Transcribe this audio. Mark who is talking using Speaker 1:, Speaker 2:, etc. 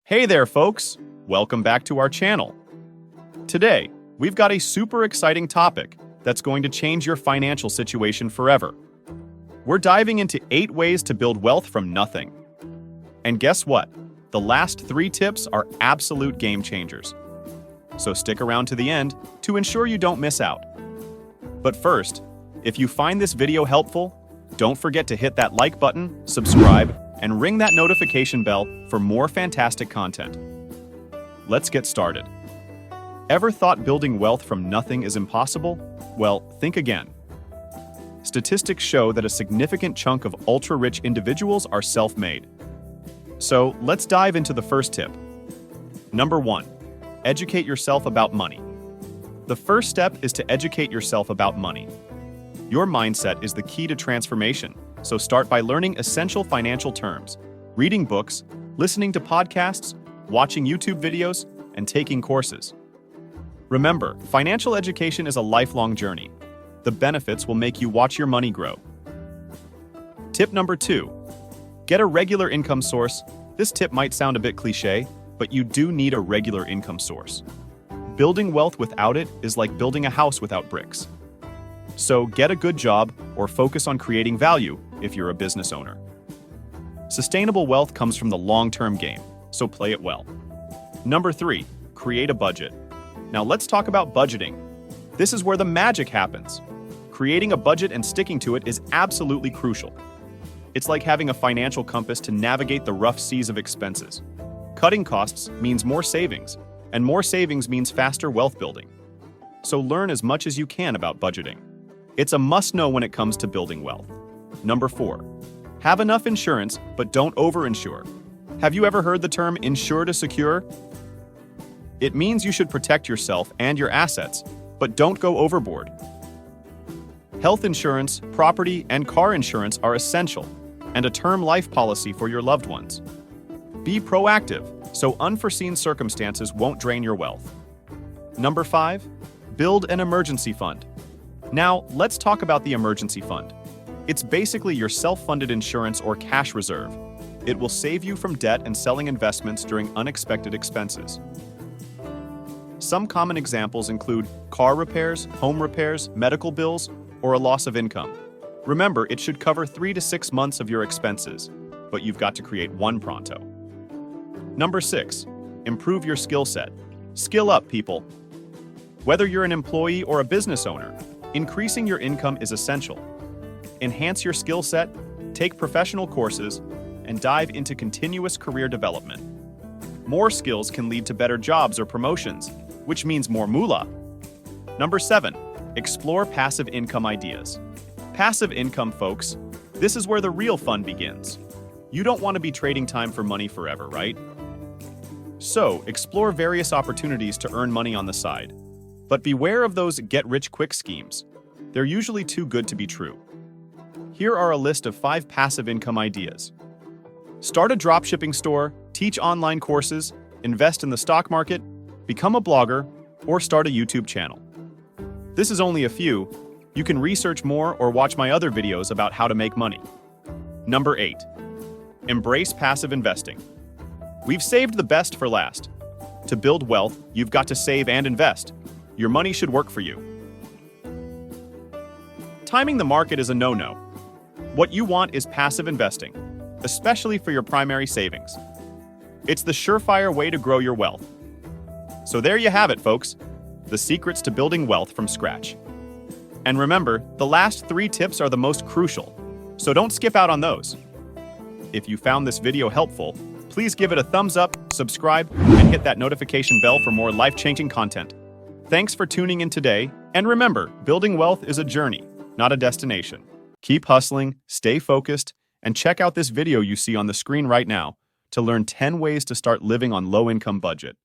Speaker 1: Hey there, folks! Welcome back to our channel. Today, we've got a super exciting topic that's going to change your financial situation forever. We're diving into 8 ways to build wealth from nothing. And guess what? The last 3 tips are absolute game changers. So stick around to the end to ensure you don't miss out. But first, if you find this video helpful, don't forget to hit that like button, subscribe, and ring that notification bell for more fantastic content. Let's get started. Ever thought building wealth from nothing is impossible? Well, think again. Statistics show that a significant chunk of ultra-rich individuals are self-made. So, let's dive into the first tip. Number 1. Educate yourself about money. The first step is to educate yourself about money. Your mindset is the key to transformation, so start by learning essential financial terms, reading books, listening to podcasts, watching YouTube videos, and taking courses. Remember, financial education is a lifelong journey. The benefits will make you watch your money grow. Tip number 2. Get a regular income source. This tip might sound a bit cliche, but you do need a regular income source. Building wealth without it is like building a house without bricks. So get a good job or focus on creating value if you're a business owner. Sustainable wealth comes from the long-term game, so play it well. Number 3, create a budget. Now let's talk about budgeting. This is where the magic happens. Creating a budget and sticking to it is absolutely crucial. It's like having a financial compass to navigate the rough seas of expenses. Cutting costs means more savings, and more savings means faster wealth building. So learn as much as you can about budgeting. It's a must-know when it comes to building wealth. Number 4. Have enough insurance, but don't over-insure. Have you ever heard the term insure to secure? It means you should protect yourself and your assets, but don't go overboard. Health insurance, property, and car insurance are essential, and a term life policy for your loved ones. Be proactive, so unforeseen circumstances won't drain your wealth. Number 5. Build an emergency fund. Now, let's talk about the emergency fund. It's basically your self-funded insurance or cash reserve. It will save you from debt and selling investments during unexpected expenses. Some common examples include car repairs, home repairs, medical bills, or a loss of income. Remember, it should cover 3 to 6 months of your expenses, but you've got to create one pronto. Number 6. Improve your skill set. Skill up, people. Whether you're an employee or a business owner, increasing your income is essential. Enhance your skill set, take professional courses, and dive into continuous career development. More skills can lead to better jobs or promotions, which means more moolah. Number 7. Explore passive income ideas. Passive income, folks. This is where the real fun begins. You don't want to be trading time for money forever, right? So, explore various opportunities to earn money on the side. But beware of those get-rich-quick schemes. They're usually too good to be true. Here are a list of 5 passive income ideas. Start a dropshipping store, teach online courses, invest in the stock market, become a blogger, or start a YouTube channel. This is only a few. You can research more or watch my other videos about how to make money. Number 8. Embrace passive investing. We've saved the best for last. To build wealth, you've got to save and invest. Your money should work for you. Timing the market is a no-no. What you want is passive investing, especially for your primary savings. It's the surefire way to grow your wealth. So there you have it, folks. The secrets to building wealth from scratch. And remember, the last 3 tips are the most crucial, so don't skip out on those. If you found this video helpful, please give it a thumbs up, subscribe, and hit that notification bell for more life-changing content. Thanks for tuning in today, and remember, building wealth is a journey, not a destination. Keep hustling, stay focused, and check out this video you see on the screen right now to learn 10 ways to start living on low-income budget.